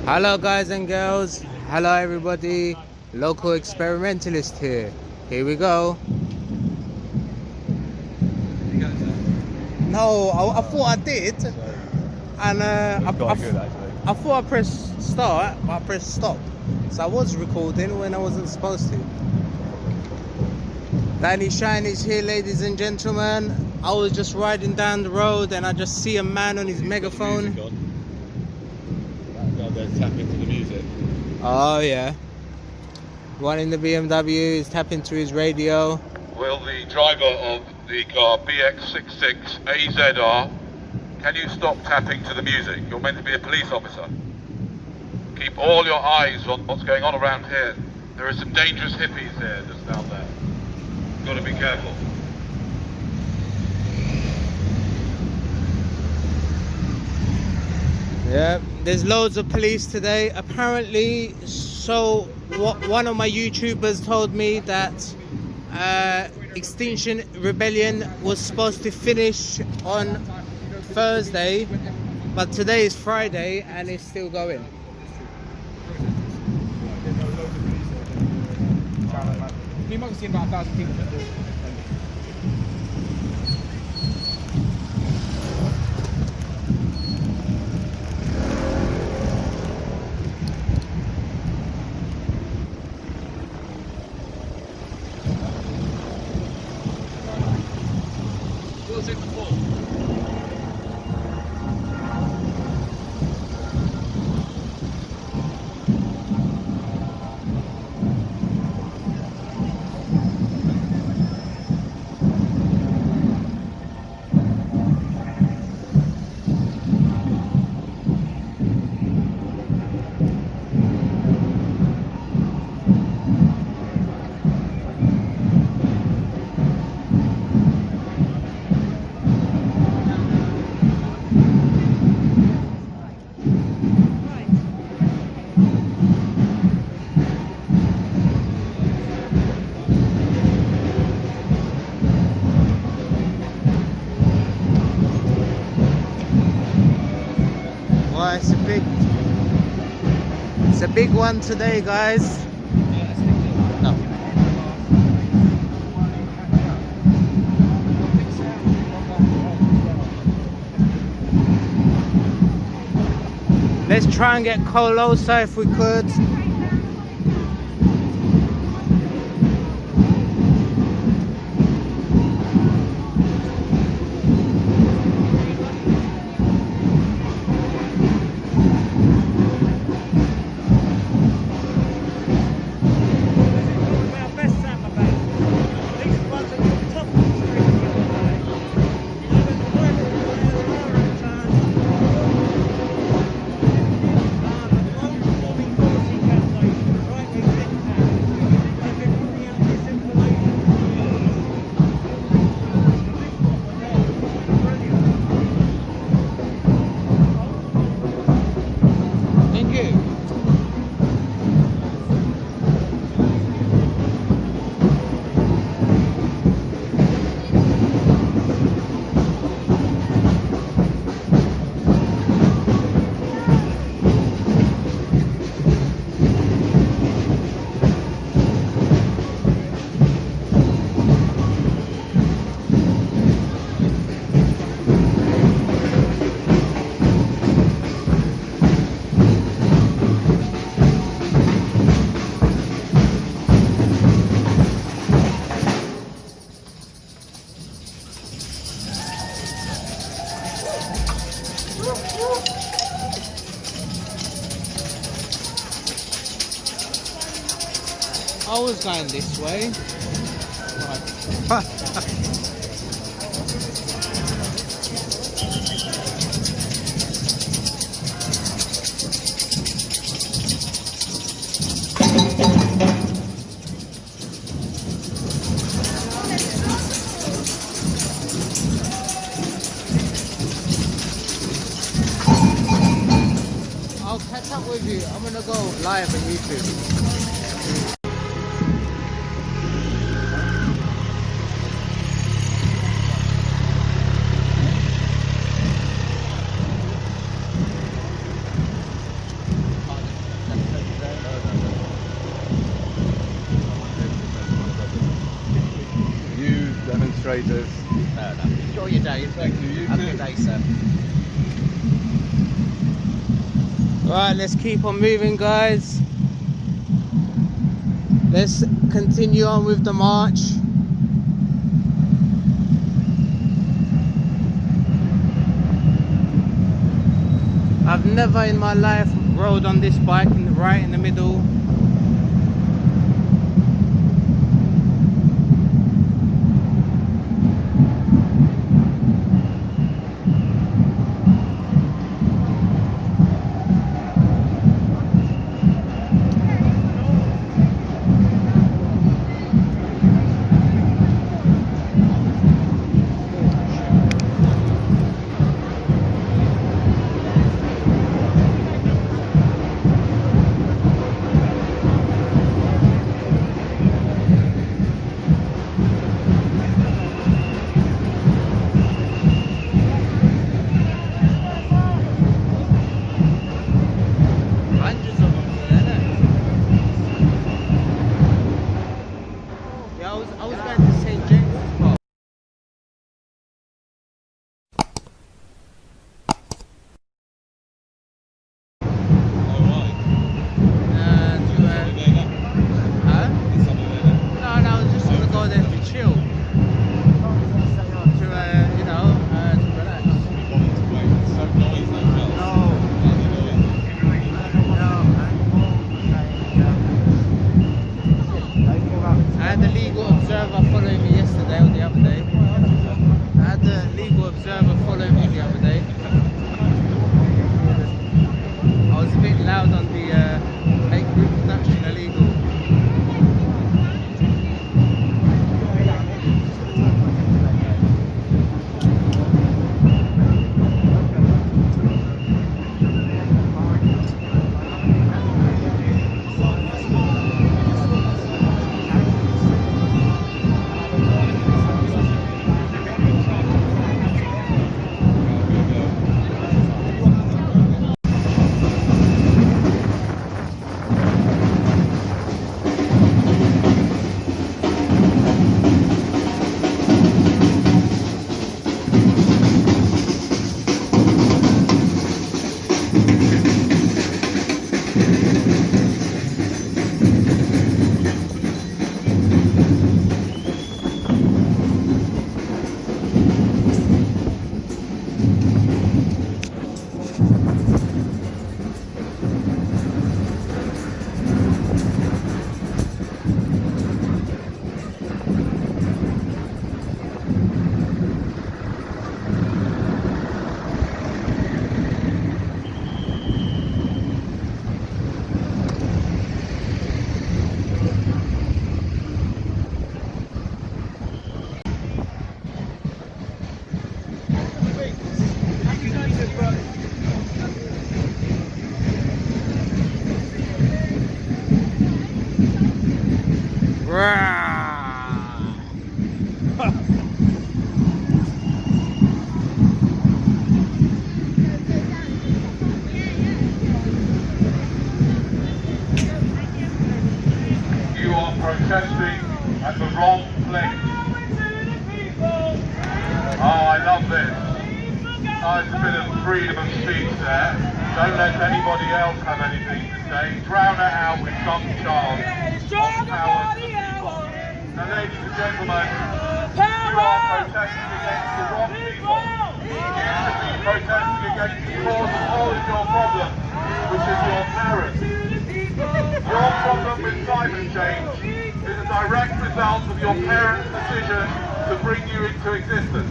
Hello guys and girls, hello everybody, local experimentalist here. Here we go. No, I thought I did, and I thought I pressed start, but I pressed stop. So I was recording when I wasn't supposed to. Danny Shine is here, ladies and gentlemen. I was just riding down the road and I just see a man on his megaphone. They're tapping to the music. Oh yeah. One in the BMW is tapping to his radio. Will the driver of the car BX66 AZR, can you stop tapping to the music? You're meant to be a police officer. Keep all your eyes on what's going on around here. There are some dangerous hippies here just down there. You've got to be careful. Yeah, there's loads of police today. Apparently, so one of my YouTubers told me that Extinction Rebellion was supposed to finish on Thursday, but today is Friday and it's still going. You might have seen about 1,000 people. Well, it's a big one today, guys. No. Let's try and get Colosa if we could. I was going this way. I'll catch up with you. I'm gonna go live on YouTube. demonstrators. Fair enough. Enjoy your day. Thank you. You Have a too. good day, sir. Right, let's keep on moving, guys. Let's continue on with the march. I've never in my life rode on this bike right in the middle. protesting at the wrong place. Oh, I love this. Nice bit of freedom of speech there. Don't let anybody else have anything to say. Drown it out with some chant. Power to people. Now, ladies and gentlemen, you are protesting against the wrong people. You should be protesting against the cause of all of your problems, which is your parents. Your problem with climate change is a direct result of your parents' decision to bring you into existence.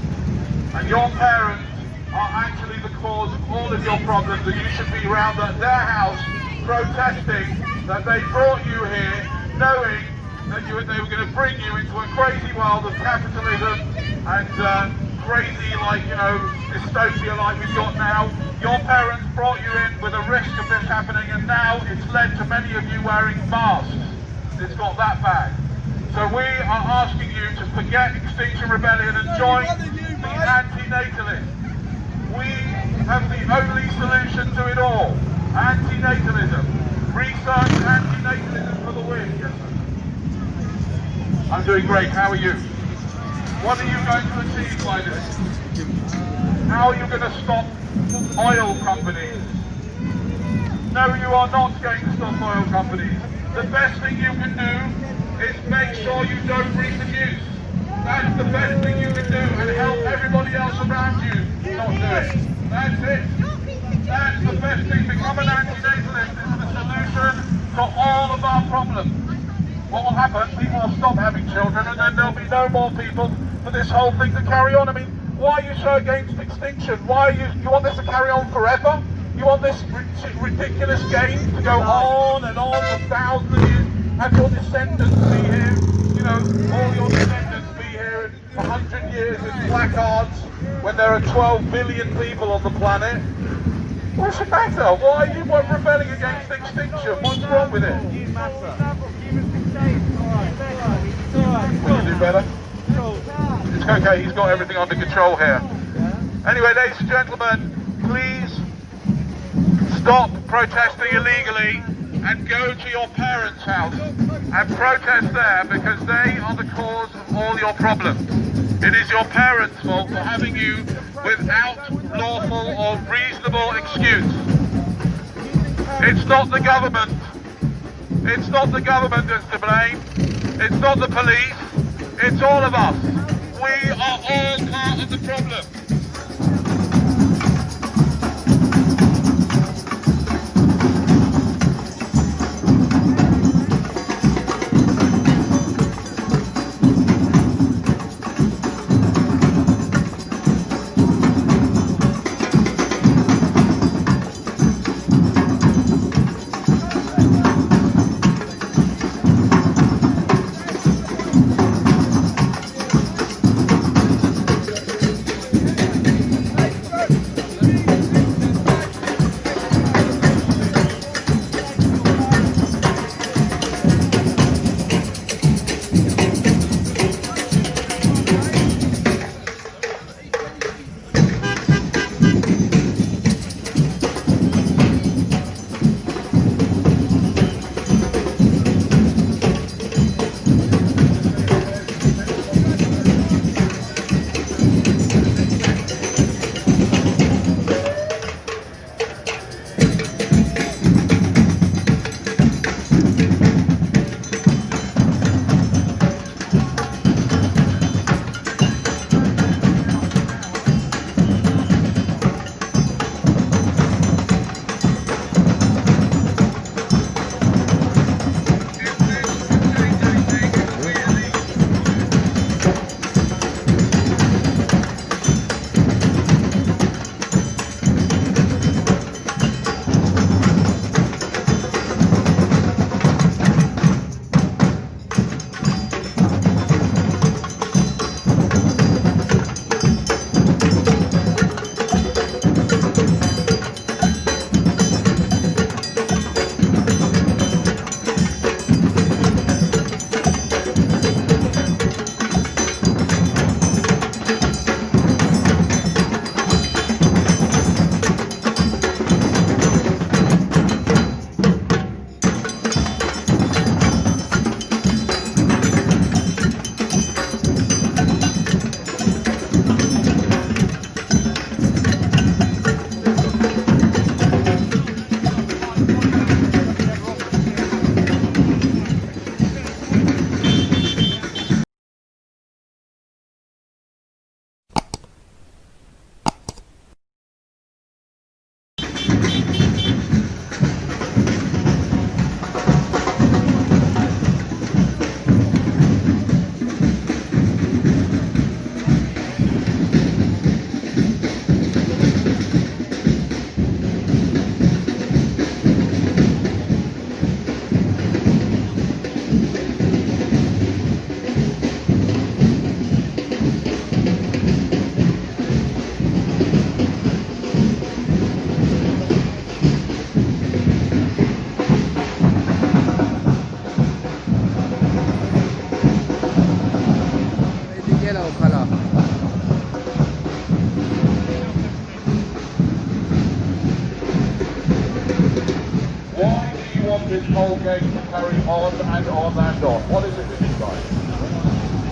And your parents are actually the cause of all of your problems, and you should be round at their house protesting that they brought you here knowing that they were going to bring you into a crazy world of capitalism and crazy, like, you know, dystopia like we've got now. Your parents brought you in with a risk of this happening, and now it's led to many of you wearing masks. It's got that bad. So we are asking you to forget Extinction Rebellion and join the anti-natalists. We have the only solution to it all. Anti-natalism. Research anti-natalism for the win. Yes, sir. I'm doing great. How are you? What are you going to achieve by this? How are you going to stop oil companies? No, you are not going to stop oil companies. The best thing you can do is make sure you don't reproduce. That's the best thing you can do, and help everybody else around you not do it. That's it. That's the best thing. Become an anti-natalist. It's the solution to all of our problems. What will happen? People will stop having children, and then there'll be no more people for this whole thing to carry on. I mean, why are you so against extinction? Why are you want this to carry on forever? You want this ridiculous game to go on and on for thousands of years? Have your descendants be here? You know, all your descendants be here in 100 years in placards when there are 12 billion people on the planet? What's the matter? Why are you rebelling against extinction? What's wrong with it? Will you do better? It's okay, he's got everything under control here. Anyway, ladies and gentlemen, please stop protesting illegally and go to your parents' house and protest there, because they are the cause of all your problems. It is your parents' fault for having you without lawful or reasonable excuse. It's not the government. It's not the government that's to blame. It's not the police. It's all of us. We are all part of the problem. this whole game to carry on and on and on. What is it with you guys?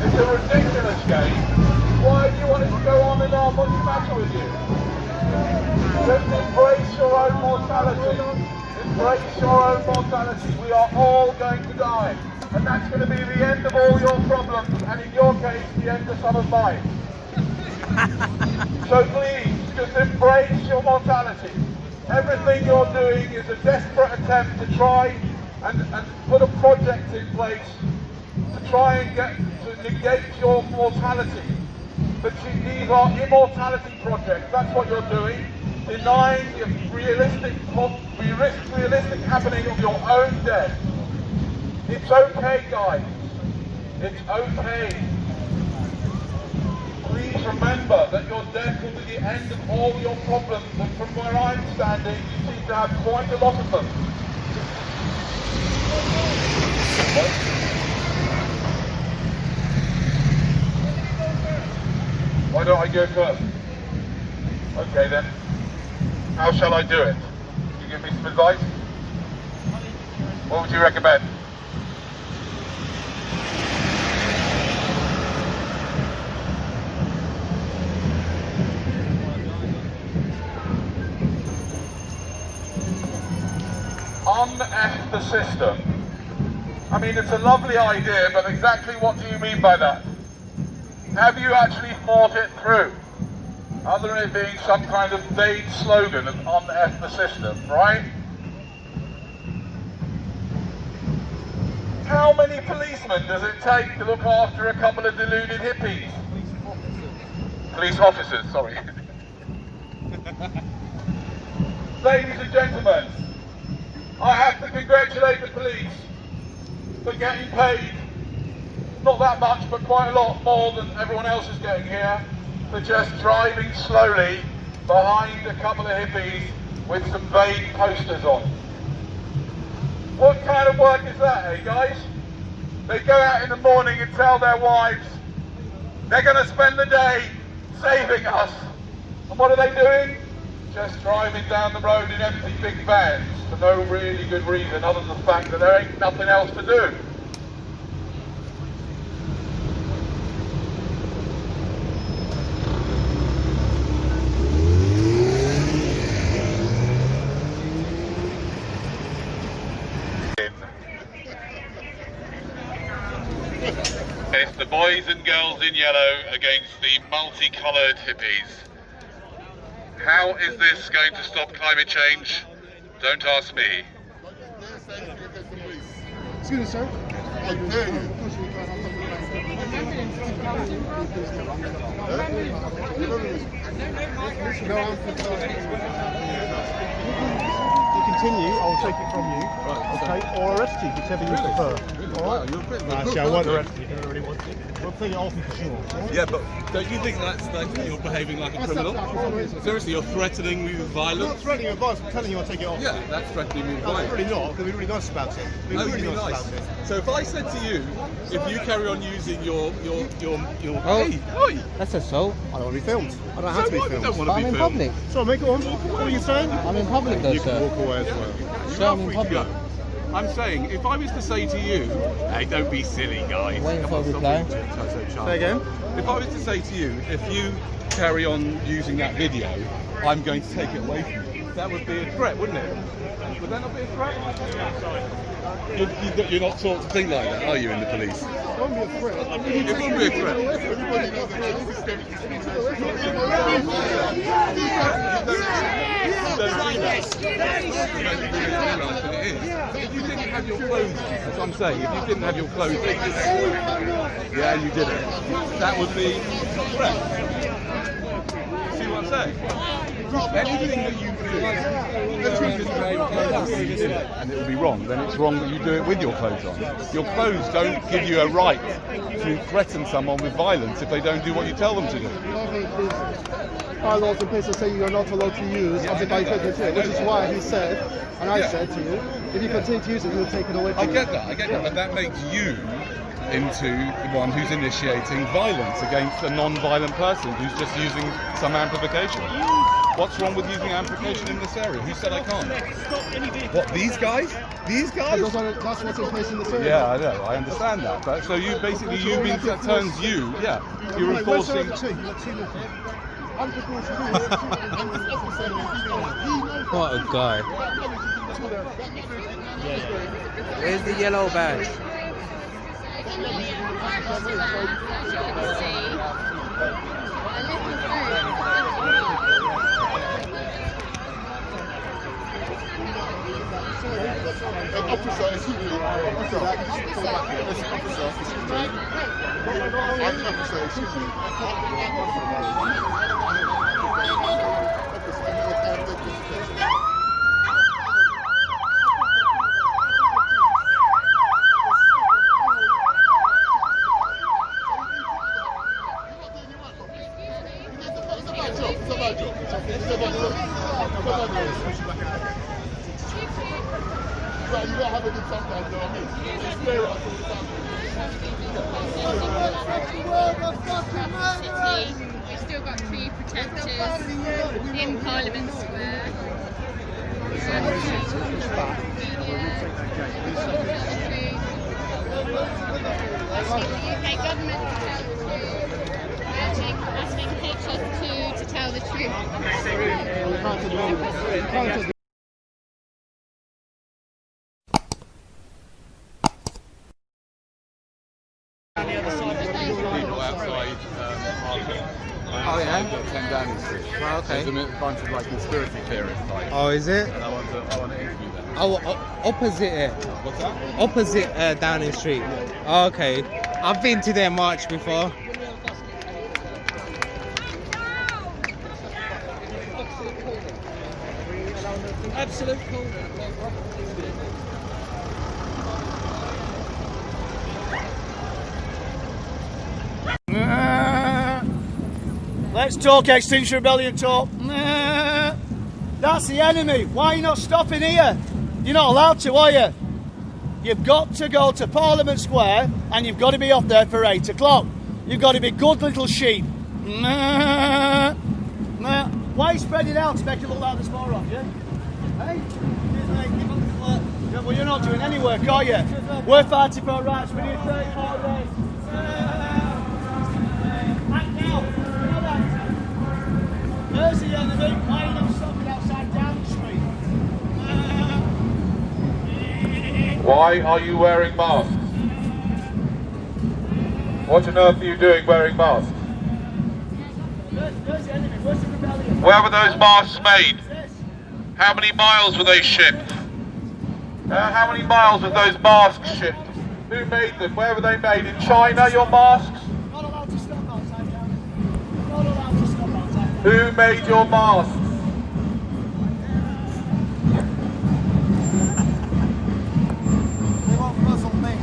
It's a ridiculous game. your own mortality. Embrace your own mortality. We are all going to die. And that's going to be the end of all your problems, and in your case, the end of some of mine. So please, just embrace your mortality. Everything you're doing is a desperate attempt to try and put a project in place to try and get to negate your mortality. But these are immortality projects. That's what you're doing. Denying the realistic happening of your own death. It's okay, guys. It's okay. Please remember that your death will be the end of all your problems, and from where I'm standing, you seem to have quite a lot of them. Why don't I go first? Okay then. How shall I do it? Can you give me some advice? What would you recommend? Un-F the system. I mean, it's a lovely idea, but exactly what do you mean by that? Have you actually thought it through? Other than it being some kind of vague slogan of un-F the system, right? How many policemen does it take to look after a couple of deluded hippies? Police officers, sorry. Ladies and gentlemen, I have to congratulate the police for getting paid, not that much, but quite a lot more than everyone else is getting here, for just driving slowly behind a couple of hippies with some vague posters on. What kind of work is that, eh guys? They go out in the morning and tell their wives they're going to spend the day saving us. And what are they doing? Just driving down the road in empty big vans for no really good reason other than the fact that there ain't nothing else to do. It's the boys and girls in yellow against the multicoloured hippies. How is this going to stop climate change? Don't ask me. Excuse me, sir. I dare you. Continue, I'll take it from you, okay, or arrest you, whichever you prefer. Alright? Actually, I won't arrest you if you don't really want to. We'll take it off you for sure. Yeah, but don't you think that's like you're behaving like a criminal? Seriously, you're threatening me with violence? I'm not threatening with violence, I'm telling you I'll take it off. Yeah, that's threatening me with No, violence. it's really not, because we're really nice about it. We're really nice about it. So if I said to you, if you carry on using your Oh. Oi! That's assault. I don't want to be filmed. I don't have to be You filmed. don't want But to I'm be in filmed. public. So, make it on. What are you saying? I'm in public though, You can sir. walk away as well. Sir, I'm in public. I'm saying, if I was to say to you, hey, don't be silly, guys. Waiting Come for a on, stop reply. being so Say again? If I was to say to you, if you carry on using that video, I'm going to take it away from you, that would be a threat, wouldn't it? Would that not be a threat? You're not taught to think like that, are you, in the police? It won't be a threat. It wouldn't be a threat. Everybody knows If you didn't have your clothes on, that's what I'm saying, if you didn't have your clothes on, yeah, you did it, that would be a threat. See what I'm saying? Anything that you do, and it will be wrong, then it's wrong that you do it with your clothes on. Your clothes don't give you a right to threaten someone with violence if they don't do what you tell them to do. Our laws and places say you're not allowed to use anti-natalism material, which is why he said, and I said to you, if you continue to use it, we'll take it away from you. I get that, but that makes you into the one who's initiating violence against a non-violent person who's just using some amplification. What's wrong with using amplification in this area? Who said I can't? What, these guys? These guys? That's what's in place in this area. Yeah, I know, I understand that. But so you basically, that turns you, you're enforcing. What a guy. Where's the yellow badge? We've still got 3 protectors in Parliament Square. The UK government asking HS2 to tell the truth. People outside Parliament. Oh, yeah? 10 Downing Street. Oh, okay. There's a bunch of like conspiracy theorists types. Oh, is it? And I want to interview them. Oh, opposite it. What's that? Opposite Downing Street. Oh, okay. I've been to their march before. Absolute cool. Let's talk Extinction Rebellion talk. That's the enemy. Why are you not stopping here? You're not allowed to, are you? You've got to go to Parliament Square and you've got to be off there for 8 o'clock. You've got to be good little sheep. Why are you spreading out to make it look like there's more of you? Hey? Yeah, well, you're not doing any work, are you? We're fighting for our rights. We need 34 days. Act now. You know that? There's the enemy. Why are you not stopping outside Downing Street? Why are you wearing masks? What on earth are you doing wearing masks? There's the enemy. Where's the rebellion? Where were those masks made? How many miles were they shipped? How many miles were those masks shipped? Who made them? Where were they made? In China, your masks? Not allowed to stop outside Downing Street. Not allowed to stop outside. Who made your masks? They won't muzzle me.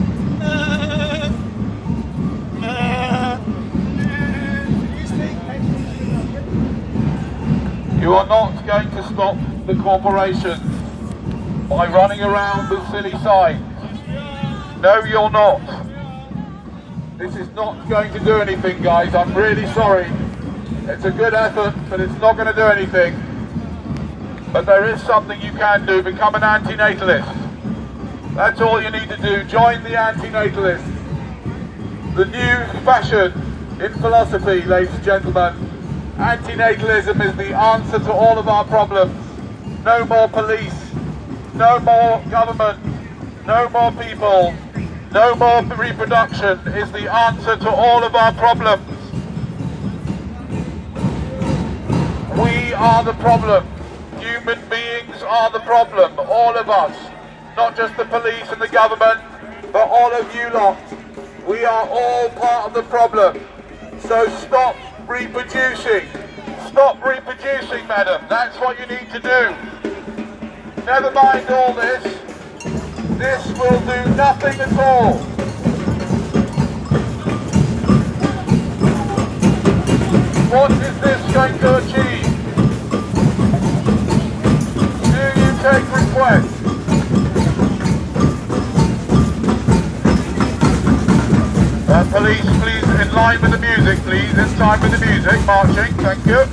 You are not going to stop the corporation by running around the silly signs. No, you're not. This is not going to do anything, guys. I'm really sorry. It's a good effort, but it's not going to do anything. But there is something you can do. Become an anti-natalist. That's all you need to do. Join the anti-natalists. The new fashion in philosophy, ladies and gentlemen. Anti-natalism is the answer to all of our problems. No more police, no more government, no more people, no more reproduction is the answer to all of our problems. We are the problem. Human beings are the problem. All of us. Not just the police and the government, but all of you lot. We are all part of the problem. So stop reproducing. Stop reproducing, madam. That's what you need to do. Never mind all this. This will do nothing at all. What is this going to achieve? Do you take requests? Police, please, in line with the music, please. In time with the music. Marching, thank you.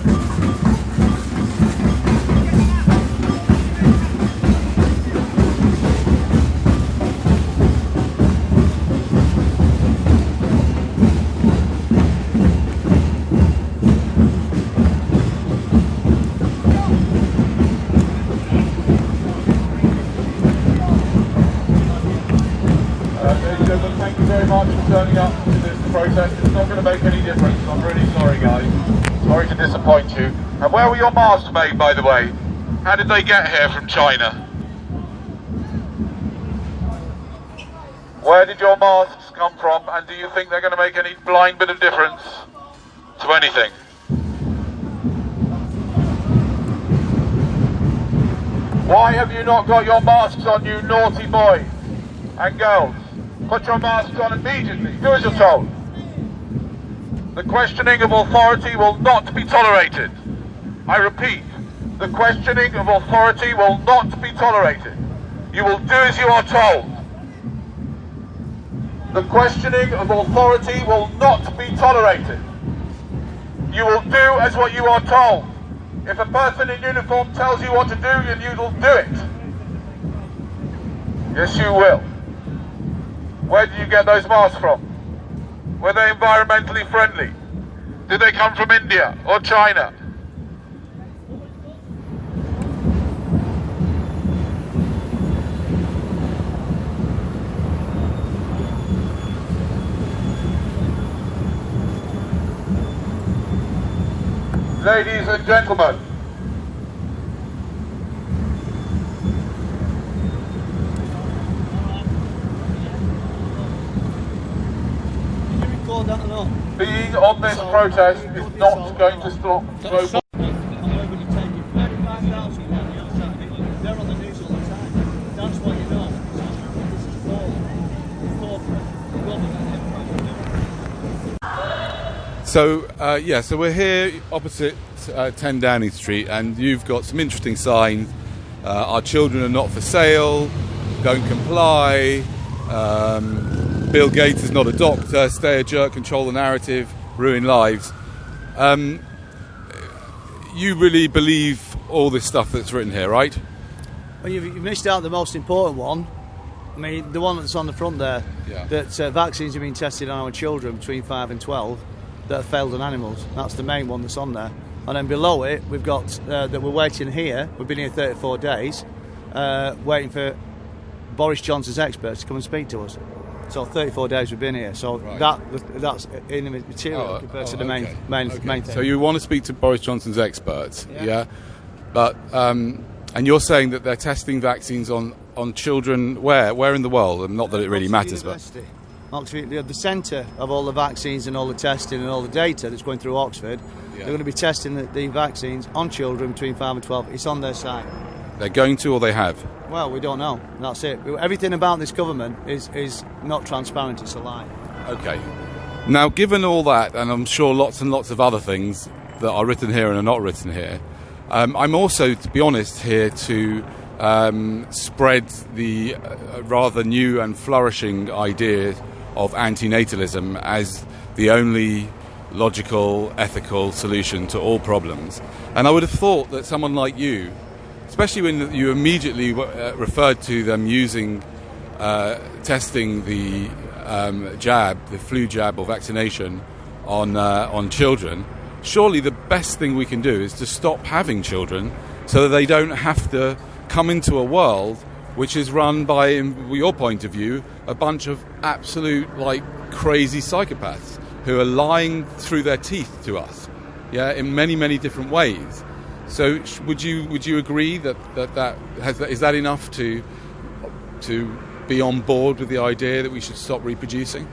Sorry to disappoint you. And where were your masks made, by the way? How did they get here from China? Where did your masks come from, and do you think they're going to make any blind bit of difference to anything? Why have you not got your masks on, you naughty boys and girls? Put your masks on immediately. Do as you're told. The questioning of authority will not be tolerated. I repeat, the questioning of authority will not be tolerated. You will do as you are told. The questioning of authority will not be tolerated. You will do as what you are told. If a person in uniform tells you what to do, then you will do it. Yes, you will. Where did you get those masks from? Were they environmentally friendly? Did they come from India or China? Ladies and gentlemen, being on this protest is not going to stop global. So we're here opposite 10 Downing Street, and you've got some interesting signs. Our children are not for sale, don't comply, Bill Gates is not a doctor, stay a jerk, control the narrative, ruin lives. You really believe all this stuff that's written here, right? Well, you've missed out the most important one. I mean, the one that's on the front there, that vaccines have been tested on our children between 5 and 12 that have failed on animals. That's the main one that's on there. And then below it, we've got that we're waiting here. We've been here 34 days, waiting for Boris Johnson's experts to come and speak to us. So 34 days we've been here. So that's immaterial compared to the main thing. So you want to speak to Boris Johnson's experts, yeah? But and you're saying that they're testing vaccines on children where in the world? And not that it really matters, University. Oxford, the centre of all the vaccines and all the testing and all the data that's going through Oxford. They're going to be testing the vaccines on children between 5 and 12. It's on their site. They're going to, or they have? Well, we don't know. That's it. Everything about this government is not transparent. It's a lie. Okay. Now, given all that, and I'm sure lots and lots of other things that are written here and are not written here, I'm also, to be honest, here to spread the rather new and flourishing idea of anti-natalism as the only logical, ethical solution to all problems. And I would have thought that someone like you, especially when you immediately referred to them using, testing the the flu jab or vaccination on children, surely the best thing we can do is to stop having children so that they don't have to come into a world which is run by, in your point of view, a bunch of absolute, crazy psychopaths who are lying through their teeth to us, in many, many different ways. So would you agree that is that enough to be on board with the idea that we should stop reproducing?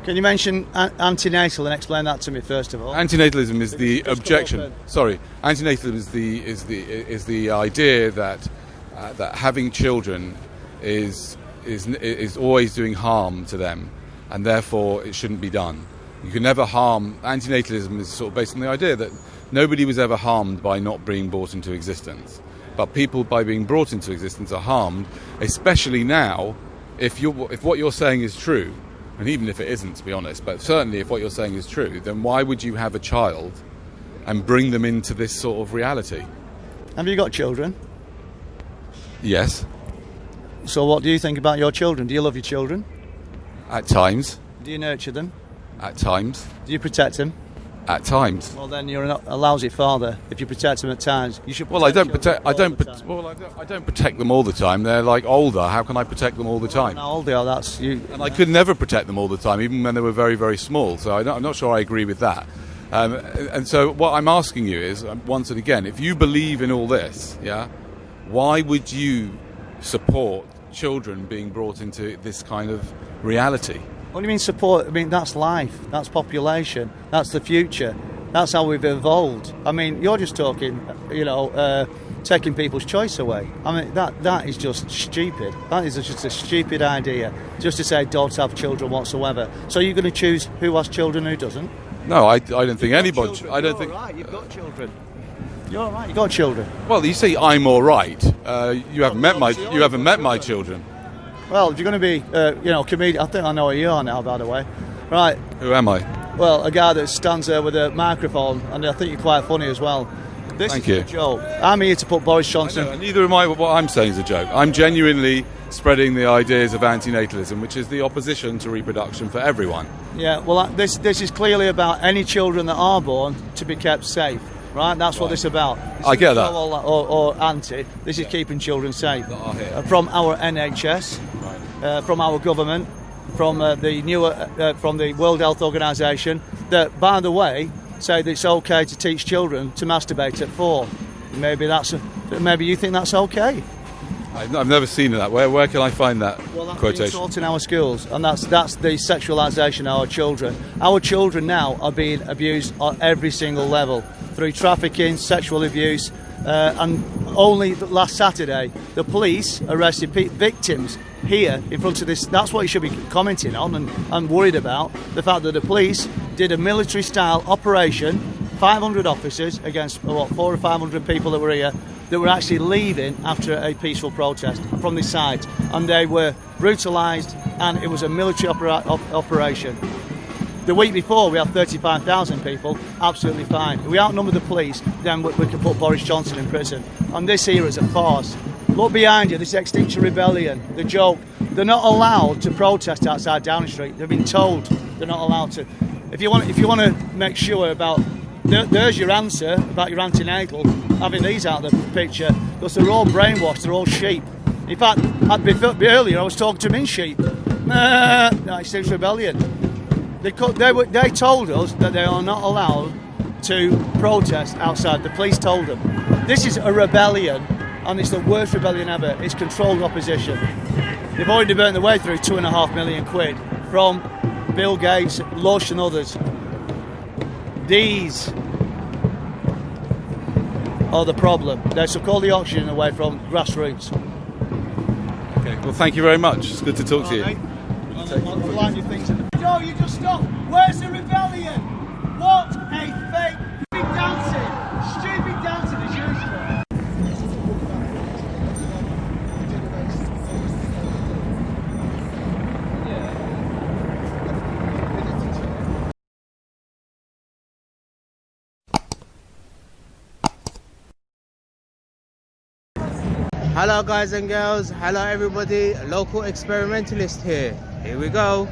Can you mention antenatal and explain that to me first of all? Antinatalism is the objection. Sorry, antinatalism is the idea that having children is always doing harm to them, and therefore it shouldn't be done. You can never harm. Antinatalism is sort of based on the idea that nobody was ever harmed by not being brought into existence, but people by being brought into existence are harmed, especially now. If what you're saying is true, and even if it isn't, to be honest, but certainly if what you're saying is true, then why would you have a child and bring them into this sort of reality? Have you got children? Yes. So what do you think about your children? Do you love your children? At times. Do you nurture them? At times. Do you protect them? At times. Well, then you're a lousy father. If you protect them at times, you should. Well, I don't protect them all the time. They're older. How can I protect them all the time? How old they are? That's you. And I could never protect them all the time, even when they were very, very small. So I'm not sure I agree with that. And so what I'm asking you is, once and again, if you believe in all this, yeah, why would you support children being brought into this kind of reality? What do you mean support? I mean, that's life, that's population, that's the future, that's how we've evolved. I mean, you're just talking, you know, taking people's choice away. I mean, that is just stupid. That is just a stupid idea, just to say don't have children whatsoever. So you're going to choose who has children, who doesn't? No, I don't think anybody... Children. I don't You're think... all right, you've got children. You're all right, you've got children. Well, you say I'm all right. You haven't met my children. Well, if you're going to be, you know, comedian, I think I know who you are now, by the way. Right. Who am I? Well, a guy that stands there with a microphone, and I think you're quite funny as well. This Thank is you. a joke. I'm here to put Boris Johnson... Neither am I. What I'm saying is a joke. I'm genuinely spreading the ideas of anti-natalism, which is the opposition to reproduction for everyone. Yeah, well, this is clearly about any children that are born to be kept safe, right? That's what this is about. I get that. Or anti. This is keeping children safe. From our NHS, from our government, from from the World Health Organization, that, by the way, say that it's okay to teach children to masturbate at 4. Maybe you think that's okay. I've never seen it that way. Where can I find that quotation? Being taught in our schools, and that's the sexualisation of our children. Our children now are being abused on every single level through trafficking, sexual abuse, and only last Saturday the police arrested victims here in front of this. That's what you should be commenting on and worried about, the fact that the police did a military-style operation, 500 officers against 400 or 500 people that were here, that were actually leaving after a peaceful protest from this site, and they were brutalised, and it was a military operation. The week before we had 35,000 people, absolutely fine. If we outnumber the police, then we can put Boris Johnson in prison. And this here is a farce. Look behind you, this Extinction Rebellion, the joke. They're not allowed to protest outside Downing Street. They've been told they're not allowed to. If you want to make sure about, there's your answer about your antenatal, having these out of the picture, because they're all brainwashed, they're all sheep. In fact, earlier I was talking to min sheep. Extinction Rebellion. They told us that they are not allowed to protest outside. The police told them. This is a rebellion, and it's the worst rebellion ever. It's controlled opposition. They've already burnt their way through £2.5 million from Bill Gates, Lush and others. These are the problem. They suck all the oxygen away from grassroots. Okay, well, thank you very much. It's good to talk to you. No, you just stop. Where's the rebellion? What a fake stupid dancing as usual. Hello guys and girls, hello everybody, local experimentalist here. Here we go.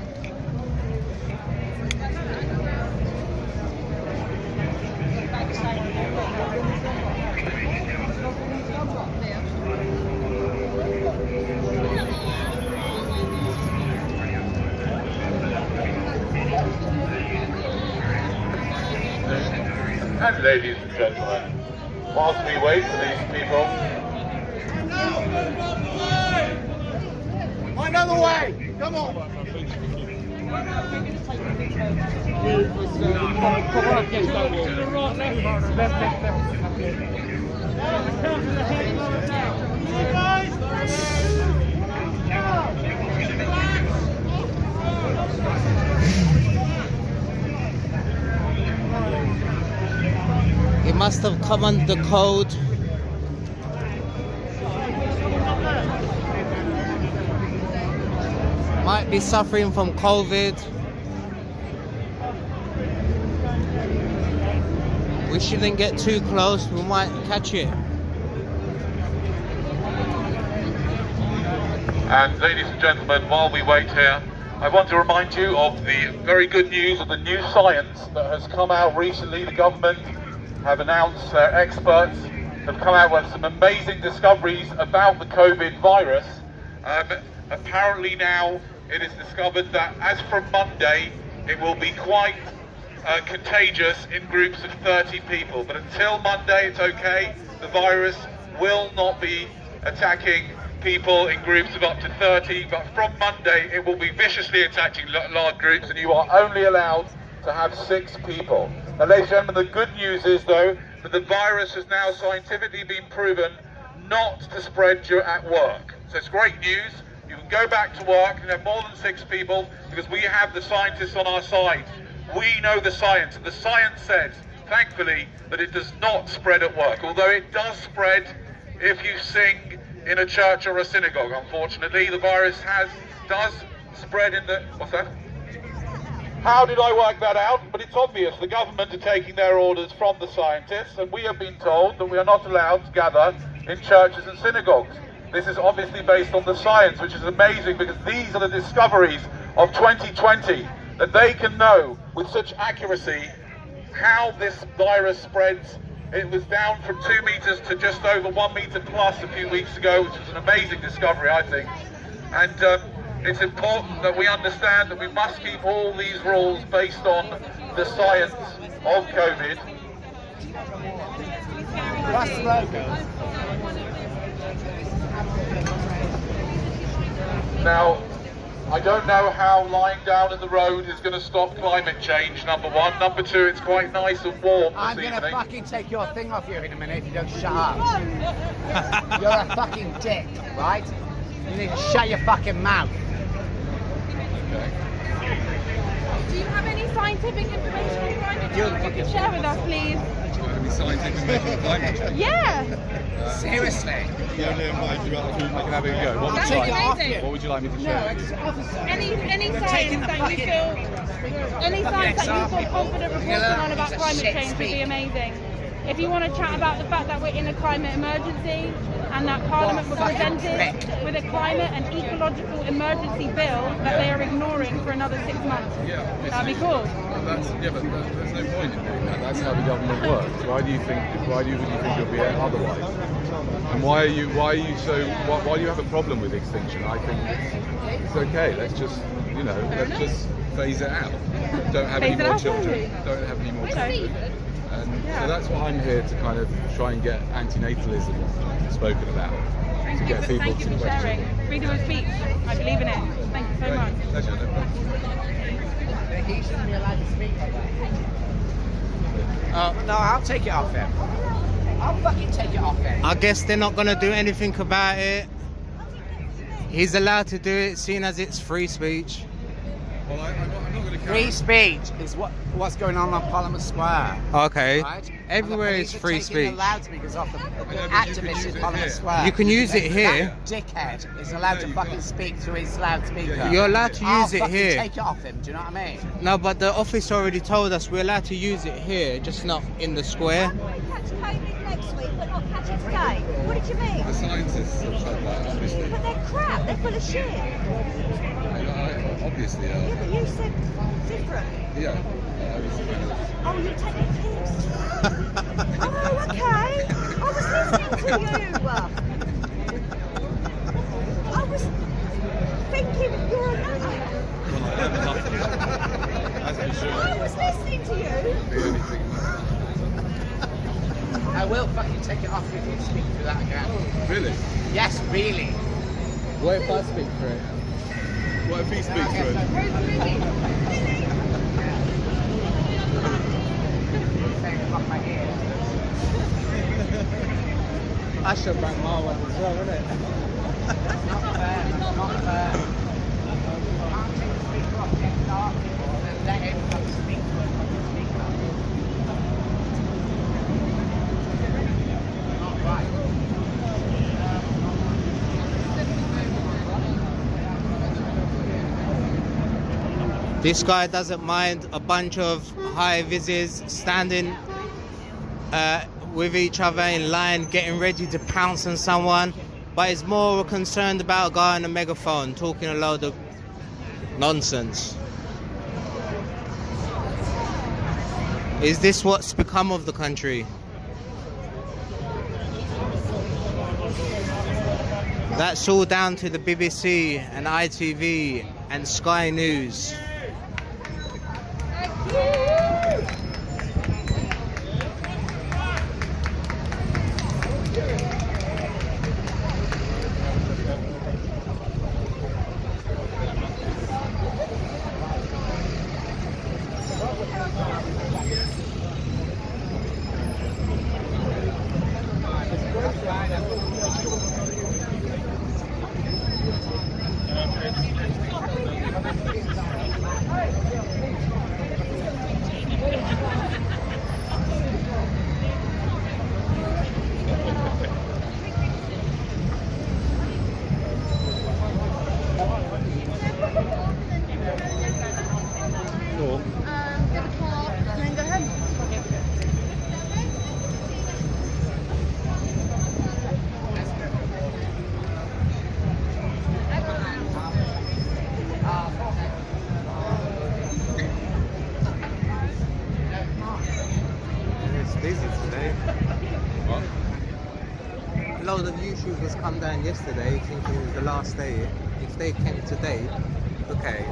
And ladies and gentlemen, whilst we wait for these people, Find another way! Come on! It must have come under the code. Might be suffering from COVID. We shouldn't get too close, we might catch it. and ladies and gentlemen, while we wait here, I want to remind you of the very good news of the new science that has come out recently. The government have announced, their experts have come out with some amazing discoveries about the COVID virus. Apparently now it is discovered that as from Monday, it will be quite contagious in groups of 30 people. But until Monday, it's okay. The virus will not be attacking people in groups of up to 30, but from Monday it will be viciously attacking large groups, and you are only allowed to have 6 people. Now, ladies and gentlemen, the good news is, though, that the virus has now scientifically been proven not to spread at work. So it's great news. You can go back to work and have more than 6 people, because we have the scientists on our side. We know the science, and the science says, thankfully, that it does not spread at work, although it does spread if you sing in a church or a synagogue. Unfortunately, the virus does spread in the... What's that? How did I work that out? But it's obvious. The government are taking their orders from the scientists, and we have been told that we are not allowed to gather in churches and synagogues. This is obviously based on the science, which is amazing, because these are the discoveries of 2020, that they can know with such accuracy how this virus spreads. It was down from 2 meters to just over 1 meter plus a few weeks ago, which is an amazing discovery, I think. And it's important that we understand that we must keep all these rules based on the science of COVID. Now, I don't know how lying down in the road is going to stop climate change, number one. Number two, it's quite nice and warm this evening. I'm going to fucking take your thing off you in a minute if you don't shut up. You're a fucking dick, right? You need to shut your fucking mouth. Okay. Do you have any scientific information on climate change you can share with us, please? Any scientific information on climate change? Yeah. Seriously. Yeah, I can have a go. What would That's you like? amazing. What would you like me to share? Any science that you feel, any science that you feel confident reporting on about climate change would be amazing. If you want to chat about the fact that we're in a climate emergency and that Parliament was presented with a climate and ecological emergency bill that they are ignoring for another 6 months, that'd be cool. But there's no point in doing that. That's how the government works. Why do you think it'll be otherwise? And why do you have a problem with extinction? I think it's okay. Let's just phase it out. Don't have any more children. Don't have any more children. And so that's what I'm here to kind of try and get anti-natalism spoken about. Thank you for sharing. Freedom of speech. I believe in it. Thank you so much. Pleasure, no problem. He shouldn't be allowed to speak like that. No, I'll take it off him. I'll fucking take it off him. I guess they're not going to do anything about it. He's allowed to do it, seeing as it's free speech. Well, I'm not going to Free speech is what's going on Parliament Square. Okay. Right? Everywhere is free speech. The loudspeakers off the activists in Parliament Square. You can use it here. That dickhead is allowed to fucking speak through his loudspeaker. You're allowed to use it here. Take it off him. Do you know what I mean? No, but the office already told us we're allowed to use it here, just not in the square. Catch COVID next week, but not catch it today. What did you mean? The scientists have said that, obviously. But they're crap. They're full of shit. Obviously, Yeah, but you said different. yeah. Oh, you're taking a piss. Oh, okay. I was listening to you. I was thinking you're a nut. That's for sure. I was listening to you. I will fucking take it off if you speak through that again. Really? Yes, really. What if I speak for it? What if he speaks for it? I should bang my one as well, wouldn't it? Not fair, not fair. I'll take the speaker off, get dark, and let everyone speak through the speaker. Not right. This guy doesn't mind a bunch of high vises standing with each other in line, getting ready to pounce on someone, but is more concerned about a guy on a megaphone talking a load of nonsense. Is this what's become of the country? That's all down to the BBC and ITV and Sky News. busy today. What? A load of YouTubers come down yesterday thinking it was the last day. If they came today, okay.